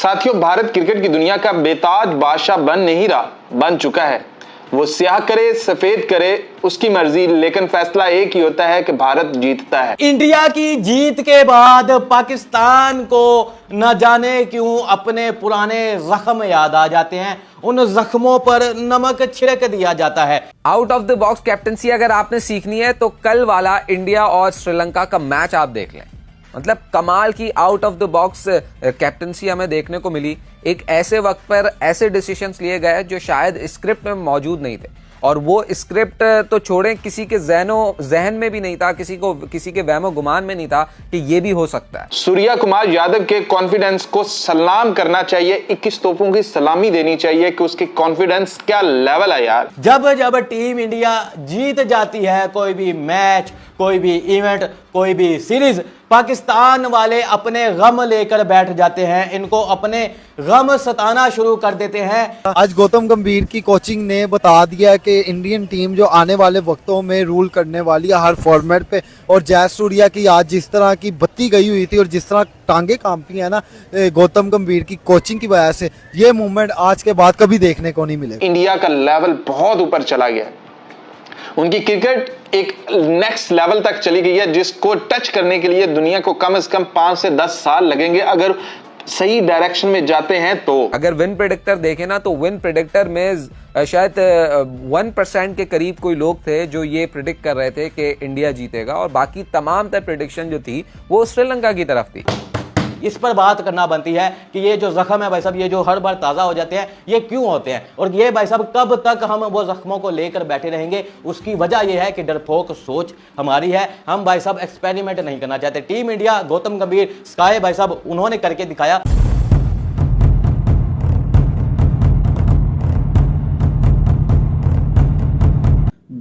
साथियों, भारत क्रिकेट की दुनिया का बेताज बादशाह बन चुका है। वो स्याह करे सफेद करे उसकी मर्जी, लेकिन फैसला एक ही होता है कि भारत जीतता है। इंडिया की जीत के बाद पाकिस्तान को न जाने क्यों अपने पुराने जख्म याद आ जाते हैं। उन जख्मों पर नमक छिड़क दिया जाता है। Out of the box captaincy अगर आपने सीखनी है तो कल वाला इंडिया और श्रीलंका का मैच आप देख लें। मतलब कमाल की out of the box captaincy हमें देखने को मिली। एक ऐसे वक्त पर ऐसे डिसीजंस लिए गए जो शायद स्क्रिप्ट में मौजूद नहीं थे, और वो स्क्रिप्ट तो छोड़ें, किसी के जहन में भी नहीं था, किसी के वहमो गुमान में नहीं था कि ये भी हो सकता है। सूर्या कुमार यादव के कॉन्फिडेंस को सलाम करना चाहिए, 21 तोपों की सलामी देनी चाहिए कि उसकी कॉन्फिडेंस क्या लेवल है यार। जब जब टीम इंडिया जीत जाती है कोई भी मैच, कोई भी इवेंट, कोई भी सीरीज, पाकिस्तान वाले अपने गम लेकर बैठ जाते हैं। इनको अपने गम सताना शुरू कर देते हैं। आज गौतम गंभीर की कोचिंग ने बता दिया कि इंडियन टीम जो आने वाले वक्तों में रूल करने वाली है हर फॉर्मेट पे। और जयसूर्या की आज जिस तरह की बत्ती गई हुई थी और जिस तरह टांगे कांपती है ना गौतम गंभीर की कोचिंग की वजह से, ये मूवमेंट आज के बाद कभी देखने को नहीं मिलेगा। इंडिया का लेवल बहुत ऊपर चला गया है। उनकी क्रिकेट एक नेक्स्ट लेवल तक चली गई है, जिसको टच करने के लिए दुनिया को कम से कम 5 से 10 साल लगेंगे अगर सही डायरेक्शन में जाते हैं तो। अगर विन प्रेडिक्टर देखें ना तो विन प्रेडिक्टर में शायद 1% के करीब कोई लोग थे जो ये प्रिडिक्ट कर रहे थे कि इंडिया जीतेगा, और बाकी तमाम प्रेडिक्शन जो थी वो श्रीलंका की तरफ थी। इस पर बात करना बनती है कि ये जो जख्म है भाई साहब, ये जो हर बार ताज़ा हो जाते हैं, ये क्यों होते हैं, और ये भाई साहब कब तक हम वो जख्मों को लेकर बैठे रहेंगे। उसकी वजह ये है कि डरपोक सोच हमारी है। हम भाई साहब एक्सपेरिमेंट नहीं करना चाहते। टीम इंडिया, गौतम गंभीर, स्काई भाई साहब, उन्होंने करके दिखाया।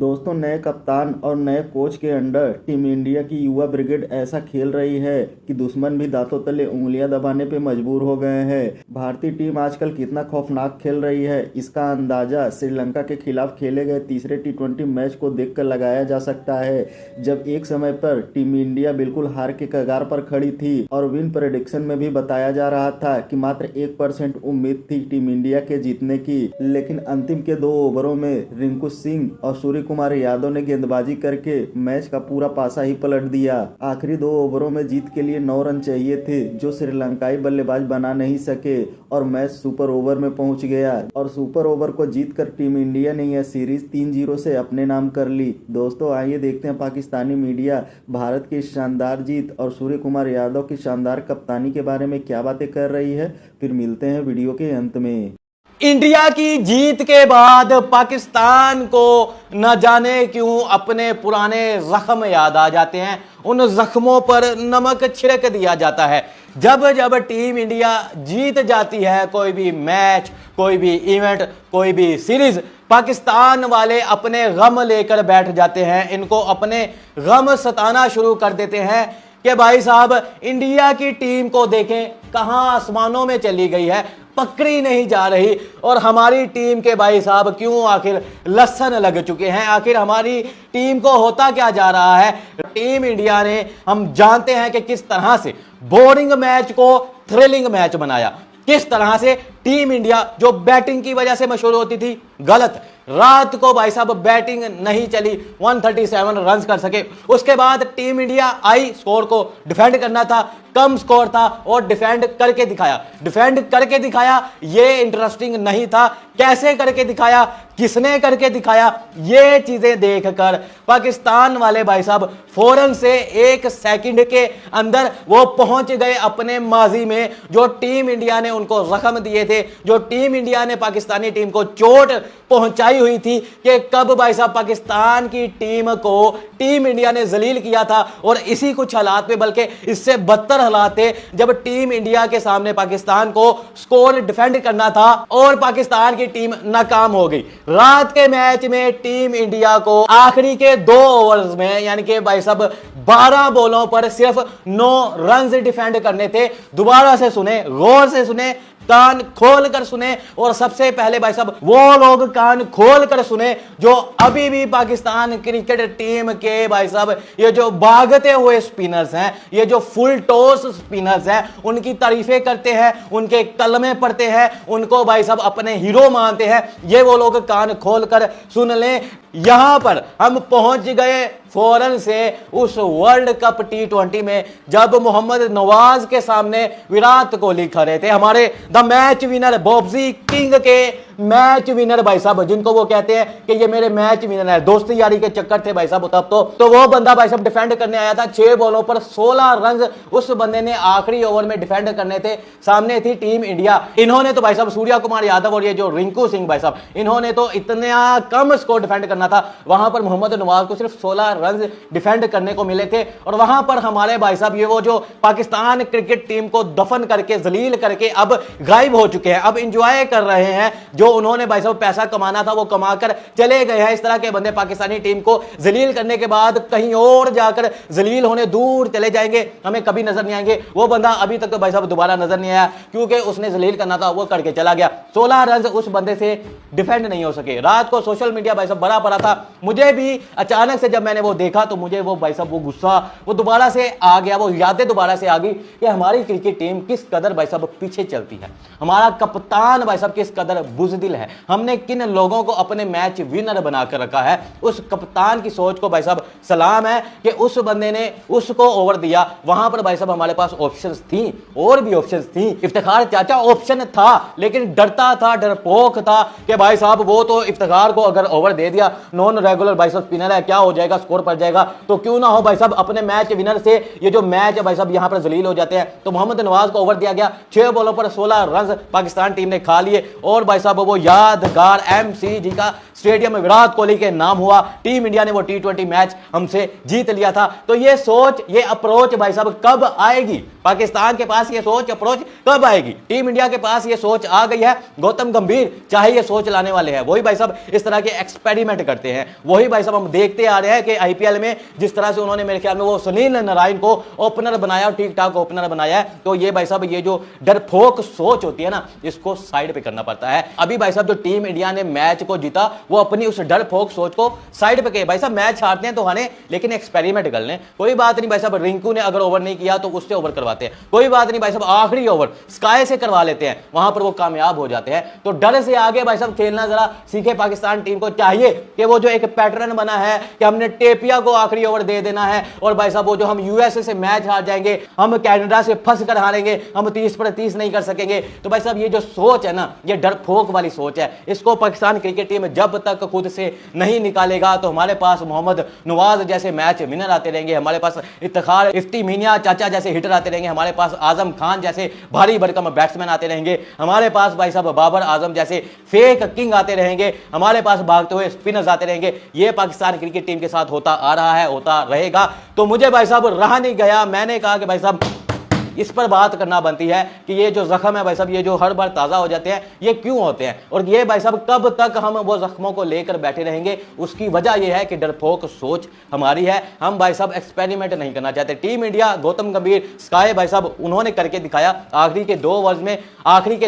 दोस्तों, नए कप्तान और नए कोच के अंडर टीम इंडिया की युवा ब्रिगेड ऐसा खेल रही है कि दुश्मन भी दांतों तले उंगलियां दबाने पे मजबूर हो गए हैं। भारतीय टीम आजकल कितना खौफनाक खेल रही है, इसका अंदाजा श्रीलंका के खिलाफ खेले गए तीसरे T20 मैच को देखकर लगाया जा सकता है, जब एक समय पर टीम इंडिया बिल्कुल हार के कगार पर खड़ी थी और विन प्रेडिक्शन में भी बताया जा रहा था कि मात्र 1% उम्मीद थी टीम इंडिया के जीतने की। लेकिन अंतिम के 2 ओवरों में रिंकू सिंह और सूर्य कुमार यादव ने गेंदबाजी करके मैच का पूरा पासा ही पलट दिया। आखिरी 2 ओवरों में जीत के लिए 9 रन चाहिए थे, जो श्रीलंकाई बल्लेबाज बना नहीं सके, और मैच सुपर ओवर में पहुंच गया। और सुपर ओवर को जीतकर टीम इंडिया ने यह सीरीज 3-0 से अपने नाम कर ली। दोस्तों, आइए देखते हैं पाकिस्तानी मीडिया भारत की शानदार जीत और सूर्य कुमार यादव की शानदार कप्तानी के बारे में क्या बातें कर रही है। फिर मिलते हैं वीडियो के अंत में। इंडिया की जीत के बाद पाकिस्तान को न जाने क्यों अपने पुराने जख्म याद आ जाते हैं। उन जख्मों पर नमक छिड़क दिया जाता है। जब जब टीम इंडिया जीत जाती है कोई भी मैच, कोई भी इवेंट, कोई भी सीरीज, पाकिस्तान वाले अपने गम लेकर बैठ जाते हैं। इनको अपने गम सताना शुरू कर देते हैं कि भाई साहब इंडिया की टीम को देखें कहां आसमानों में चली गई है, पकड़ी नहीं जा रही। और हमारी टीम के भाई साहब क्यों आखिर लसन लग चुके हैं, आखिर हमारी टीम को होता क्या जा रहा है। टीम इंडिया ने, हम जानते हैं कि किस तरह से बोरिंग मैच को थ्रिलिंग मैच बनाया, किस तरह से टीम इंडिया जो बैटिंग की वजह से मशहूर होती थी, गलत। रात को भाई साहब बैटिंग नहीं चली, 137 रन कर सके। उसके बाद टीम इंडिया आई, स्कोर को डिफेंड करना था, कम स्कोर था और डिफेंड करके दिखाया। डिफेंड करके दिखाया, ये इंटरेस्टिंग नहीं था। कैसे करके दिखाया, किसने करके दिखाया, ये चीजें देखकर पाकिस्तान वाले भाई साहब फौरन से 1 सेकंड के अंदर वो पहुंच गए अपने माजी में, जो टीम इंडिया ने उनको जख्म दिए थे, जो टीम इंडिया ने पाकिस्तानी टीम को चोट पहुंचाई हुई थी कि कब भाई साहब पाकिस्तान की टीम को टीम इंडिया ने जलील किया था। और इसी कुछ हालात में, बल्कि इससे बदतर हालात थे, जब टीम इंडिया के सामने पाकिस्तान को स्कोर डिफेंड करना था और पाकिस्तान की टीम नाकाम हो गई। रात के मैच में टीम इंडिया को आखिरी के 2 ओवर्स में, यानी कि भाई साहब 12 बॉलों पर सिर्फ 9 रन डिफेंड करने थे। दोबारा से सुने, गौर से सुने, कान खोल कर सुने, और सबसे पहले भाई साहब वो लोग कान खोल कर सुने जो अभी भी पाकिस्तान क्रिकेट टीम के भाई साहब ये जो भागते हुए स्पिनर्स हैं, ये जो फुल टॉस स्पिनर्स हैं, उनकी तारीफें करते हैं, उनके कलमे पढ़ते हैं, उनको भाई साहब अपने हीरो मानते हैं। ये वो लोग कान खोल कर सुन लें। यहां पर हम पहुंच गए फौरन से उस वर्ल्ड कप T20 में जब मोहम्मद नवाज के सामने विराट कोहली खड़े थे, हमारे the match winner, Bobji king के मैच विनर भाई साहब, जिनको वो कहते हैं कि ये मेरे मैच विनर है, दोस्ती यारी के चक्कर थे भाई साहब तब तो वो बंदा भाई साहब डिफेंड करने आया था। 6 बॉलों पर 16 रन उस बंदे ने आखिरी ओवर में डिफेंड करने थे। सामने थी टीम इंडिया। इन्होंने तो भाई साहब सूर्या कुमार यादव और ये जो रिंकू सिंह भाई साहब, इन्होंने तो इतना कम स्कोर डिफेंड करना था। वहां पर मोहम्मद नवाज को सिर्फ 16 रन डिफेंड करने को मिले थे, और वहां पर हमारे भाई साहब ये वो जो पाकिस्तान क्रिकेट टीम को दफन करके, जलील करके अब गायब हो चुके हैं, अब इंजॉय कर रहे हैं। जो उन्होंने भाई साहब पैसा कमाना था वो कमाकर चले गए हैं। इस तरह के बंदे पाकिस्तानी टीम को जलील करने के बाद कहीं और जाकर जलील होने दूर चले जाएंगे, हमें कभी नजर नहीं आएंगे। वो बंदा अभी तक तो भाई साहब दोबारा नजर नहीं आया, क्योंकि उसने जलील करना था वो करके चला गया। 16 रन उस बंदे से डिफेंड नहीं हो सके। रात को सोशल मीडिया भाई साहब भरा पड़ा था। मुझे भी अचानक से जब मैंने वो देखा तो मुझे वो भाई साहब वो गुस्सा वो दोबारा से आ गया, वो यादें दोबारा से आ गई कि हमारी क्रिकेट टीम किस कदर भाई साहब पीछे चलती है, हमारा कप्तान भाई साहब किस कदर बुज़दिल है, हमने किन लोगों को अपने मैच विनर बनाकर रखा है। उस कप्तान की सोच को भाई साहब सलाम है कि उस बंदे ने उसको ओवर दिया। वहां पर भाई साहब हमारे पास ऑप्शंस थी, और भी ऑप्शंस थी। इफ्तिखार चाचा ऑप्शन था, लेकिन डरता था, डरपोक था कि भाई साहब वो तो इफ्तिखार को अगर ओवर दे दिया, नॉन रेगुलर भाई साहब स्पिनर है, क्या हो जाएगा, स्कोर पड़ जाएगा, तो क्यों ना हो भाई साहब अपने मैच विनर से ये जो मैच है भाई साहब यहां पर जलील हो जाते हैं। तो मोहम्मद नवाज को ओवर दिया गया। 6 बॉलों पर 16 रन पाकिस्तान टीम ने खा लिए, और भाई साहब वो यादगार MCG का स्टेडियम विराट कोहली के नाम हुआ। टीम इंडिया ने वो T20 मैच हमसे जीत लिया था। तो ये सोच, ये अप्रोच भाई साहब कब आएगी, पाकिस्तान के पास ये सोच अप्रोच कब आएगी? टीम इंडिया के पास ये सोच आ गई है। गौतम गंभीर चाहे ये सोच लाने वाले हैं, वही भाई साहब इस तरह के एक्सपेरिमेंट करते हैं। वही भाई साहब हम देखते आ रहे हैं कि IPL में जिस तरह से उन्होंने मेरे ख्याल में वो सुनील नारायण को ओपनर बनाया, ठीक ठाक ओपनर बनाया है। तो ये भाई साहब ये जो डरपोक सोच होती है ना, इसको साइड पे करना पड़ता है। अभी भाई साहब जो टीम इंडिया ने मैच को जीता, वो अपनी उस डरपोक सोच को साइड पे किए। भाई साहब मैच हारते हैं तो हारे, लेकिन एक्सपेरिमेंट कर लें, कोई बात नहीं भाई साहब। रिंकू ने अगर ओवर नहीं किया तो उससे ओवर करवाते हैं, कोई बात नहीं भाई साहब। आखिरी ओवर स्काई से करवा लेते हैं, वहां पर वो कामयाब हो जाते हैं। तो डर से आगे भाई साहब खेलना जरा सीखे। पाकिस्तान टीम को चाहिए कि वो जो एक पैटर्न बना है कि हमने टेपिया को आखिरी ओवर दे देना है, और भाई साहब वो जो हम USA से मैच हार जाएंगे, हम कनाडा से फंस कर हारेंगे, हम 30 पर 30 नहीं कर सकेंगे। तो भाई साहब ये जो सोच है ना, ये डरपोक वाली सोच है। इसको पाकिस्तान क्रिकेट टीम जब तक खुद से नहीं निकालेगा तो हमारे पास मोहम्मद नवाज जैसे मैच विनर आते रहेंगे, हमारे पास इफ्तिखार इफ्ती मीनिया चाचा जैसे हिटर आते रहेंगे, हमारे पास आजम खान जैसे भारी भरकम बैट्समैन आते रहेंगे, हमारे पास भाई साहब बाबर आजम जैसे फेक किंग आते रहेंगे, हमारे पास भागते हुए स्पिनर्स आते रहेंगे। ये पाकिस्तान क्रिकेट टीम के साथ होता आ रहा है, होता रहेगा। तो मुझे भाई साहब रहा नहीं गया, मैंने कहा कि भाई साहब इस पर बात करना बनती है कि ये जो जख्म है भाई साहब, ये जो हर बार ताज़ा हो जाते हैं, ये क्यों होते हैं, और ये भाई साहब कब तक हम वो जख्मों को लेकर बैठे रहेंगे। उसकी वजह ये है कि डरपोक सोच हमारी है। हम भाई साहब एक्सपेरिमेंट नहीं करना चाहते। टीम इंडिया, गौतम गंभीर, स्काई भाई साहब उन्होंने करके दिखाया। आखिरी के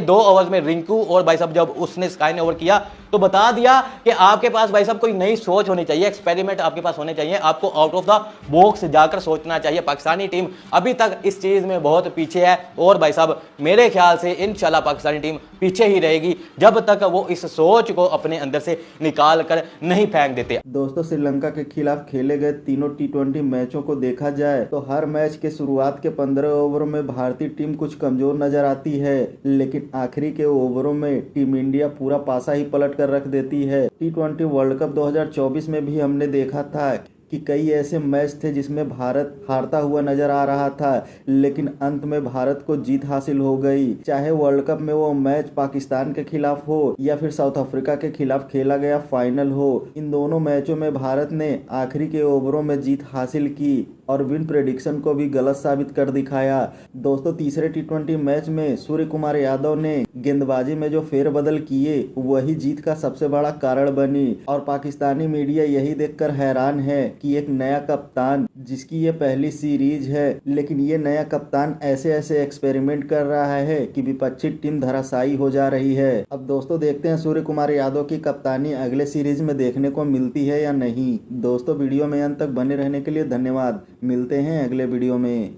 2 ओवर्स में रिंकू और भाई साहब जब उसने स्काई ने ओवर किया तो बता दिया कि आपके पास भाई साहब कोई नई सोच होनी चाहिए, एक्सपेरिमेंट आपके पास होने चाहिए, आपको आउट ऑफ द बॉक्स जाकर सोचना चाहिए। पाकिस्तानी टीम अभी तक इस चीज में बहुत पीछे है, और भाई साहब मेरे ख्याल से इंशाल्लाह पाकिस्तानी टीम पीछे ही रहेगी जब तक वो इस सोच को अपने अंदर से निकाल कर नहीं फेंक देते। दोस्तों, श्रीलंका के खिलाफ खेले गए तीनों T20 मैचों को देखा जाए तो हर मैच के शुरुआत के 15 ओवरों में भारतीय टीम कुछ कमजोर नजर आती है, लेकिन आखिरी के ओवरों में टीम इंडिया पूरा पासा ही पलट कर रख देती है। T20 वर्ल्ड कप 2024 में भी हमने देखा था कि कई ऐसे मैच थे जिसमें भारत हारता हुआ नजर आ रहा था, लेकिन अंत में भारत को जीत हासिल हो गई। चाहे वर्ल्ड कप में वो मैच पाकिस्तान के खिलाफ हो या फिर साउथ अफ्रीका के खिलाफ खेला गया फाइनल हो, इन दोनों मैचों में भारत ने आखिरी के ओवरों में जीत हासिल की और विन प्रेडिक्शन को भी गलत साबित कर दिखाया। दोस्तों, तीसरे T20 मैच में सूर्य कुमार यादव ने गेंदबाजी में जो फेरबदल किए वही जीत का सबसे बड़ा कारण बनी, और पाकिस्तानी मीडिया यही देखकर हैरान है कि एक नया कप्तान जिसकी ये पहली सीरीज है, लेकिन ये नया कप्तान ऐसे ऐसे एक्सपेरिमेंट कर रहा है कि विपक्षी टीम धराशायी हो जा रही है। अब दोस्तों देखते हैं सूर्य कुमार यादव की कप्तानी अगले सीरीज में देखने को मिलती है या नहीं। दोस्तों वीडियो में अंत तक बने रहने के लिए धन्यवाद। मिलते हैं अगले वीडियो में।